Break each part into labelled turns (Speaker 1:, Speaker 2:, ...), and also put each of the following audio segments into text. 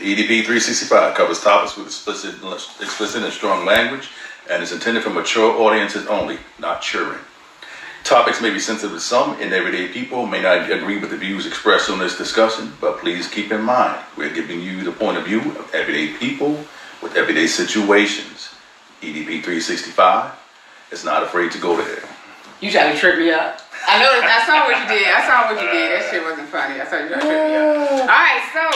Speaker 1: EDP365 covers topics with explicit and strong language and is intended for mature audiences only, not children. Topics may be sensitive to some, and everyday people may not agree with the views expressed on this discussion, but please keep in mind, we're giving you the point of view of everyday people with everyday situations. EDP365 is not afraid to go there.
Speaker 2: You trying to trip me up. I know. I saw what you did. That shit wasn't funny. I saw you trying to trip me up. All right, so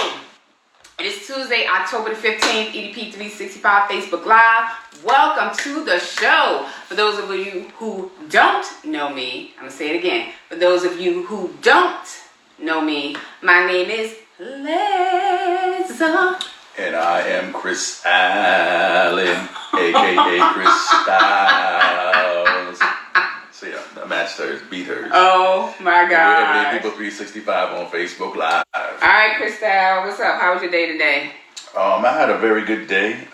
Speaker 2: it is Tuesday, October the 15th, EDP365 Facebook Live. Welcome to the show. For those of you who don't know me, I'm going to say it again. For those of you who don't know me, my name is Liza.
Speaker 1: And I am Chris Allen, a.k.a. Chris Styles. So yeah, the match hers, beat hers.
Speaker 2: Oh my God.
Speaker 1: Everyday People 365 on Facebook Live.
Speaker 2: All right, Chris Styles, what's up? How was your day today?
Speaker 1: I had a very good day.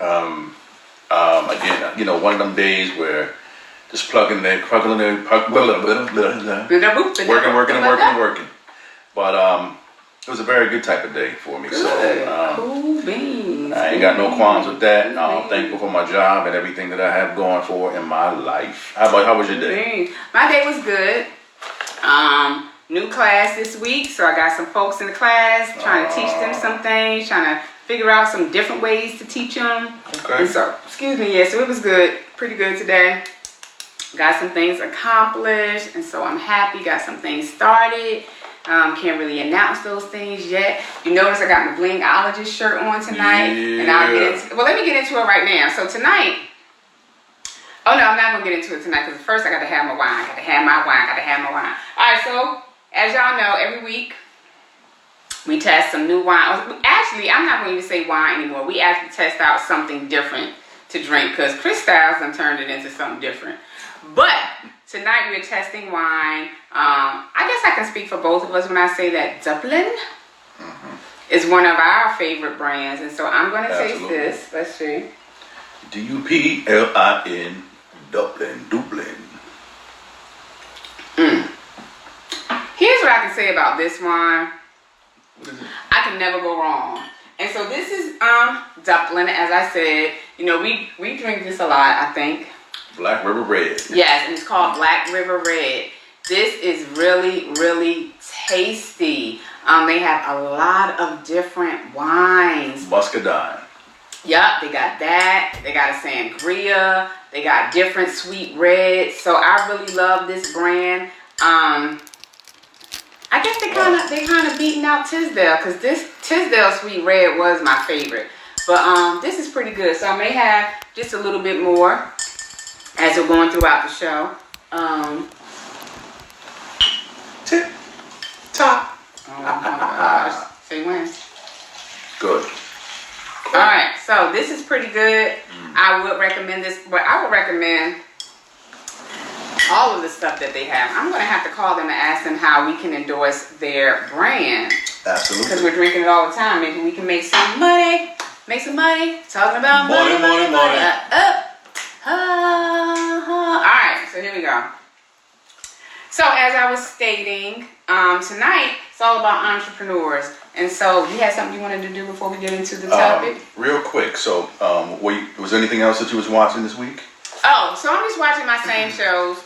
Speaker 1: Again, one of them days where just working. But it was a very good type of day for me.
Speaker 2: Good.
Speaker 1: So
Speaker 2: Cool beans.
Speaker 1: I ain't got no qualms with that. I'm thankful for my job and everything that I have going for in my life. How was your day?
Speaker 2: My day was good. New class this week, so I got some folks in the class trying to teach them some things, trying to figure out some different ways to teach them.
Speaker 1: Okay.
Speaker 2: And so, so it was good, pretty good today. Got some things accomplished, and so I'm happy. Got some things started. Can't really announce those things yet. You notice I got my Blingologist shirt on tonight, and I'll get into. Well, let me get into it right now. So tonight. Oh no, I'm not gonna get into it tonight because first I got to have my wine. All right, so as y'all know, every week we test some new wine. Actually, I'm not going to say wine anymore. We actually test out something different to drink because Chris Styles done turned it into something different. But tonight we're testing wine. I guess I can speak for both of us when I say that Dublin is one of our favorite brands. And so I'm going to taste this. Let's see.
Speaker 1: Duplin, Dublin.
Speaker 2: Here's what I can say about this wine.
Speaker 1: What is it?
Speaker 2: I can never go wrong. And so this is Dublin, as I said. You know, we drink this a lot, I think.
Speaker 1: Black River Red.
Speaker 2: Yes, and it's called Black River Red. This is really, really tasty. They have a lot of different wines.
Speaker 1: Muscadine.
Speaker 2: Yep, they got that. They got a sangria. They got different sweet reds. So I really love this brand. I guess they kind of beating out Tisdale because this Tisdale sweet red was my favorite. But this is pretty good. So I may have just a little bit more as we're going throughout the show.
Speaker 1: Tip top.
Speaker 2: Oh my gosh. Say when.
Speaker 1: Good.
Speaker 2: All right, so this is pretty good. I would recommend this, but I would recommend all of the stuff that they have. I'm going to have to call them and ask them how we can endorse their brand.
Speaker 1: Absolutely.
Speaker 2: Because we're drinking it all the time. Maybe we can make some money. Make some money. Talking about money. All right, so here we go. So as I was stating, tonight it's all about entrepreneurs. And so you had something you wanted to do before we get into the topic?
Speaker 1: Real quick. So was there anything else that you was watching this week?
Speaker 2: Oh, so I'm just watching my same shows.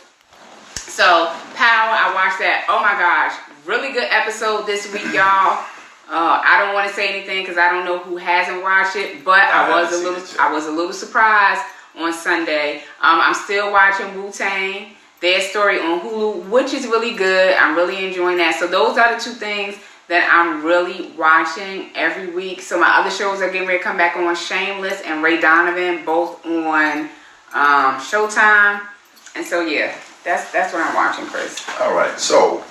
Speaker 2: So Power, I watched that. Oh my gosh, really good episode this week, y'all. I don't want to say anything because I don't know who hasn't watched it, but I was a little surprised on Sunday. I'm still watching Wu-Tang, their story on Hulu, which is really good. I'm really enjoying that. So those are the two things that I'm really watching every week. So my other shows are getting ready to come back on, Shameless and Ray Donovan, both on Showtime. And so yeah, that's what I'm watching, Chris.
Speaker 1: All right. So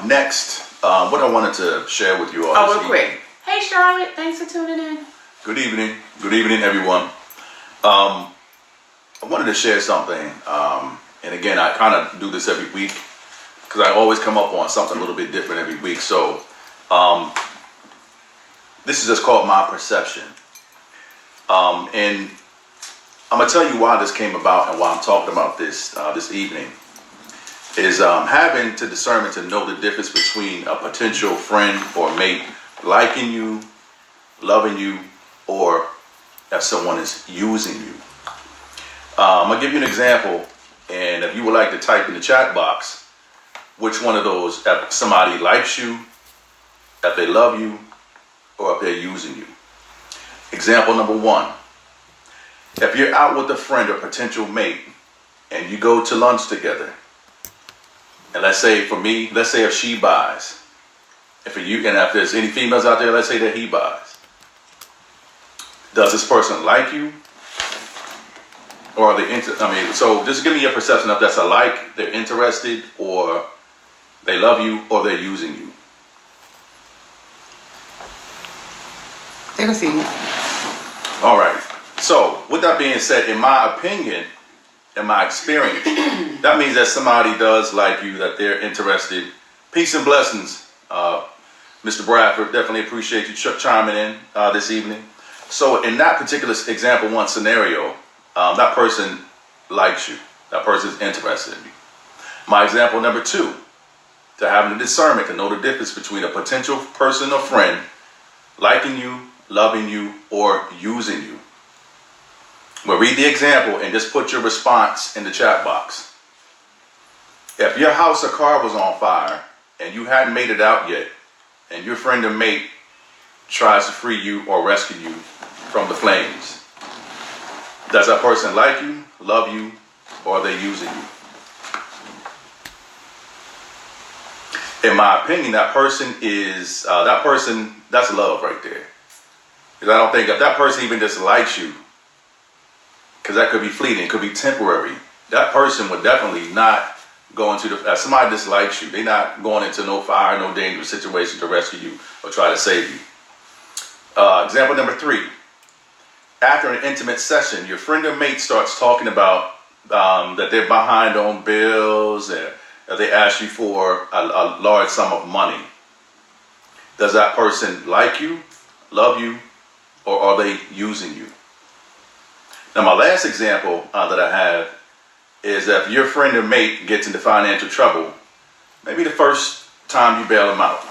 Speaker 1: next, what I wanted to share with you all.
Speaker 2: Oh, real quick. Hey Charlotte, thanks for tuning in.
Speaker 1: Good evening. Good evening, everyone. I wanted to share something. And again, I kind of do this every week because I always come up on something a little bit different every week. So this is just called my perception. And I'm going to tell you why this came about and why I'm talking about this this evening. Is having to discern to know the difference between a potential friend or mate liking you, loving you, if someone is using you. I'm gonna give you an example, and if you would like to type in the chat box which one of those, if somebody likes you, if they love you, or if they're using you. Example number one, if you're out with a friend or potential mate and you go to lunch together, and let's say for me, let's say if she buys, and for you, and if there's any females out there, let's say that he buys. Does this person like you? Or are they so just give me your perception if that's a like, they're interested, or they love you, or they're using you.
Speaker 2: They can see you.
Speaker 1: All right. So with that being said, in my opinion, in my experience, that means that somebody does like you, that they're interested. Peace and blessings, Mr. Bradford. Definitely appreciate you chiming in this evening. So in that particular example one scenario, that person likes you. That person is interested in you. My example number two, to having the discernment to know the difference between a potential person or friend liking you, loving you, or using you. Well, read the example and just put your response in the chat box. If your house or car was on fire and you hadn't made it out yet, and your friend or mate tries to free you or rescue you from the flames, does that person like you, love you, or are they using you? In my opinion, that person is, that's love right there. Because I don't think if that person even just likes you, because that could be fleeting, it could be temporary, that person would definitely not go into if somebody dislikes you, they're not going into no fire, no dangerous situation to rescue you or try to save you. Example number three, after an intimate session, your friend or mate starts talking about that they're behind on bills, and they ask you for a large sum of money. Does that person like you, love you, or are they using you? Now, my last example that I have is that if your friend or mate gets into financial trouble, maybe the first time you bail them out,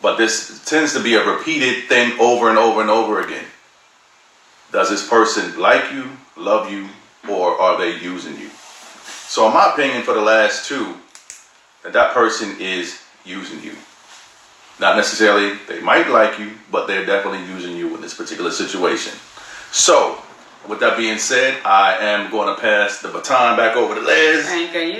Speaker 1: but this tends to be a repeated thing over and over and over again. Does this person like you, love you, or are they using you? So in my opinion, for the last two, that person is using you. Not necessarily, they might like you, but they're definitely using you in this particular situation. So, with that being said, I am going to pass the baton back over to Liz.
Speaker 2: Thank you.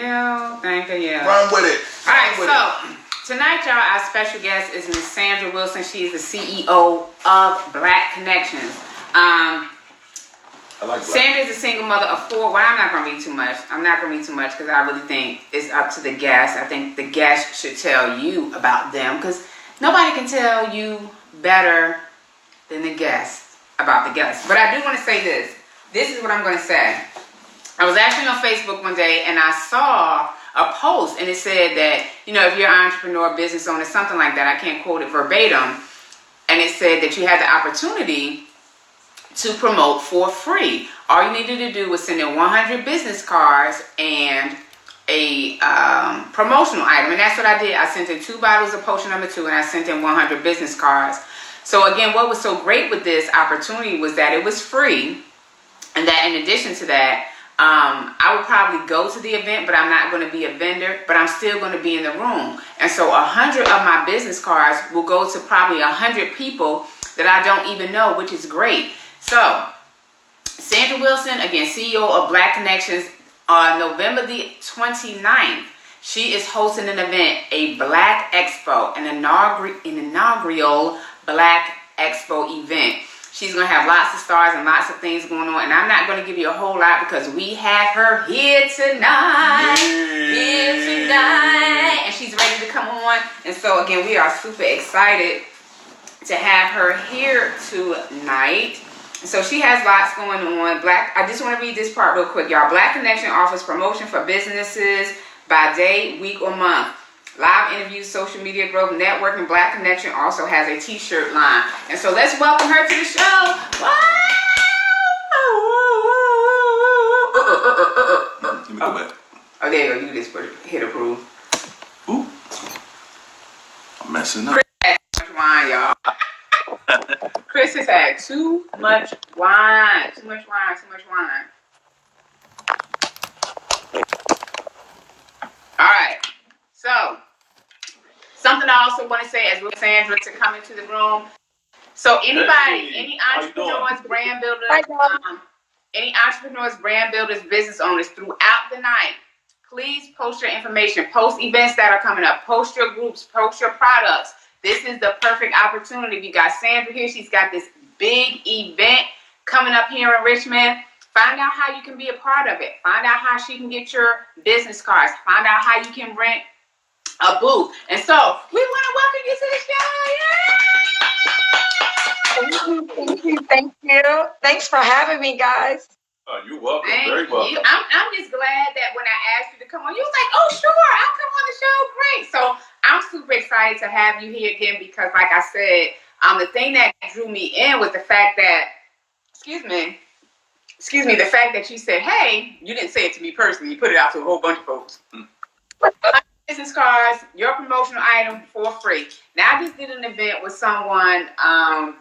Speaker 2: Thank you.
Speaker 1: Run with it.
Speaker 2: All right, so tonight, y'all, our special guest is Miss Sandra Wilson. She is the CEO of Black Connections.
Speaker 1: I like Black.
Speaker 2: Sandra is a single mother of four. Well, I'm not going to read too much. I'm not going to read too much because I really think it's up to the guest. I think the guest should tell you about them because nobody can tell you better than the guest about the guest. But I do want to say this. This is what I'm going to say. I was actually on Facebook one day and I saw a post and it said that, if you're an entrepreneur, business owner, something like that, I can't quote it verbatim, and it said that you had the opportunity to promote for free. All you needed to do was send in 100 business cards and a promotional item, and that's what I did. I sent in 2 bottles of potion number 2 and I sent in 100 business cards. So again, what was so great with this opportunity was that it was free, and that in addition to that, I would probably go to the event, but I'm not going to be a vendor, but I'm still going to be in the room. And so 100 of my business cards will go to probably 100 people that I don't even know, which is great. So Sandra Wilson, again, CEO of Black Connections, on November the 29th, she is hosting an event, a Black Expo, an inaugural Black Expo event. She's going to have lots of stars and lots of things going on. And I'm not going to give you a whole lot because we have her here tonight. And she's ready to come on. And so, again, we are super excited to have her here tonight. So she has lots going on. I just want to read this part real quick, y'all. Black Connection offers promotion for businesses by day, week, or month. Live interviews, social media growth, networking. Black Connection also has a t-shirt line. And so let's welcome her to the show.
Speaker 1: Let me go back.
Speaker 2: Oh, there you go. You just hit approve.
Speaker 1: Ooh. I'm messing up.
Speaker 2: Wine, y'all. Chris has had too much wine. Too much wine. Too much wine. All right. So, something I also want to say as we're Sandra to come into the room. So, anybody, any entrepreneurs, brand builders, any entrepreneurs, brand builders, business owners throughout the night, please post your information, post events that are coming up, post your groups, post your products. This is the perfect opportunity. We got Sandra here. She's got this big event coming up here in Richmond. Find out how you can be a part of it. Find out how she can get your business cards. Find out how you can rent a booth. And so we want to welcome you to the show.
Speaker 3: Thank you. Thanks for having me, guys.
Speaker 1: Oh, you're welcome.
Speaker 2: Thank
Speaker 1: Very welcome.
Speaker 2: you. I'm just glad that when I asked you to come on, you was like, oh, sure, I'll come on the show. Great. So I'm super excited to have you here again because, like I said, the thing that drew me in was the fact that, the fact that you said, hey, you didn't say it to me personally, you put it out to a whole bunch of folks. Business cards, your promotional item for free. Now, I just did an event with someone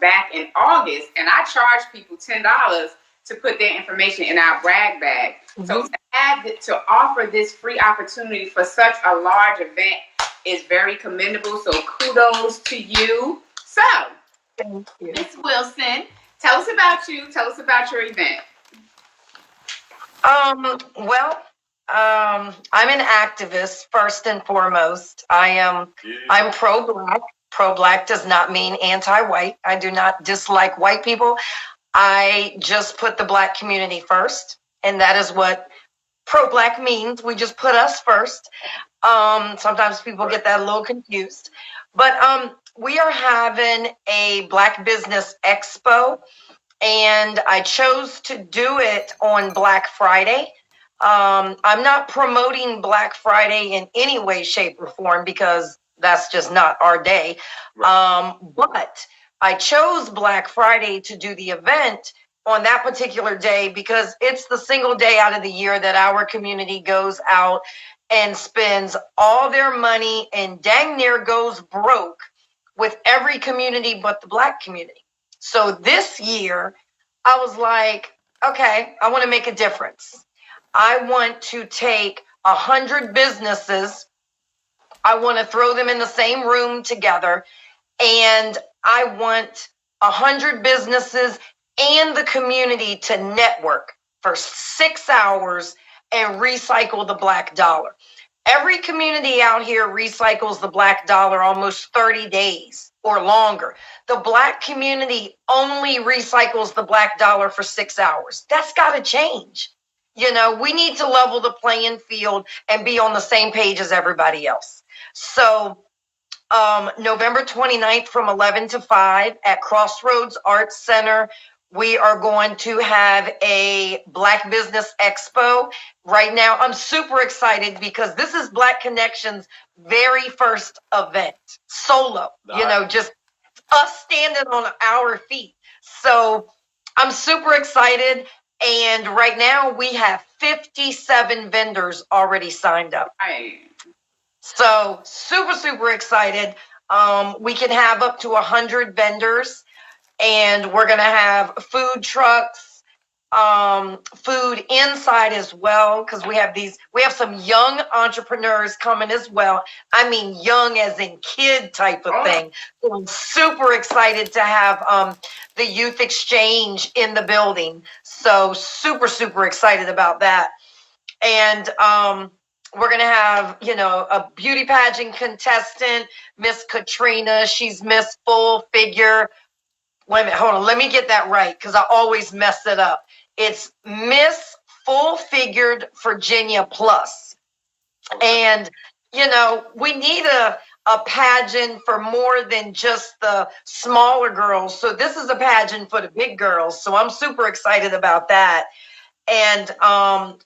Speaker 2: back in August, and I charged people $10 to put their information in our brag bag. Mm-hmm. So to offer this free opportunity for such a large event is very commendable. So kudos to you. So,
Speaker 3: thank you,
Speaker 2: Ms. Wilson, tell us about you. Tell us about your event.
Speaker 3: I'm an activist first and foremost. I'm pro-Black. Pro-Black does not mean anti-white. I do not dislike white people. I just put the Black community first, and that is what pro-Black means. We just put us first. Sometimes people get that a little confused, but we are having a Black Business Expo, and I chose to do it on Black Friday. I'm not promoting Black Friday in any way, shape, or form because that's just not our day. Right. But I chose Black Friday to do the event on that particular day because it's the single day out of the year that our community goes out and spends all their money and dang near goes broke with every community but the Black community. So this year, I was like, okay, I want to make a difference. I want to take 100 businesses. I want to throw them in the same room together. And I want 100 businesses and the community to network for 6 hours and recycle the Black dollar. Every community out here recycles the Black dollar almost 30 days or longer. The Black community only recycles the Black dollar for 6 hours. That's got to change. You know, we need to level the playing field and be on the same page as everybody else. So November 29th from 11 to 5 at Crossroads Arts Center, we are going to have a Black Business Expo. Right now, I'm super excited because this is Black Connection's very first event, solo, just us standing on our feet. So I'm super excited. And right now we have 57 vendors already signed up.
Speaker 2: Right.
Speaker 3: So super, super excited. We can have up to 100 vendors, and we're going to have food trucks, food inside as well, because we have some young entrepreneurs coming as well. I mean, young as in kid type of thing. So I'm super excited to have the youth exchange in the building. So super, super excited about that. And we're going to have, a beauty pageant contestant, Miss Katrina. She's Miss Full Figure. Wait a minute, hold on. Let me get that right because I always mess it up. It's Miss Full Figured Virginia Plus. And, we need a pageant for more than just the smaller girls. So this is a pageant for the big girls. So I'm super excited about that. And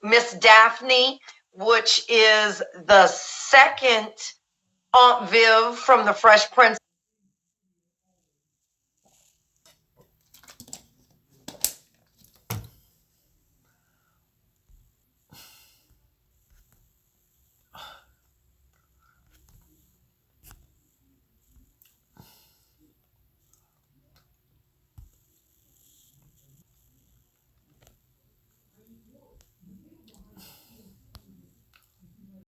Speaker 3: Miss Daphne, which is the second Aunt Viv from the Fresh Prince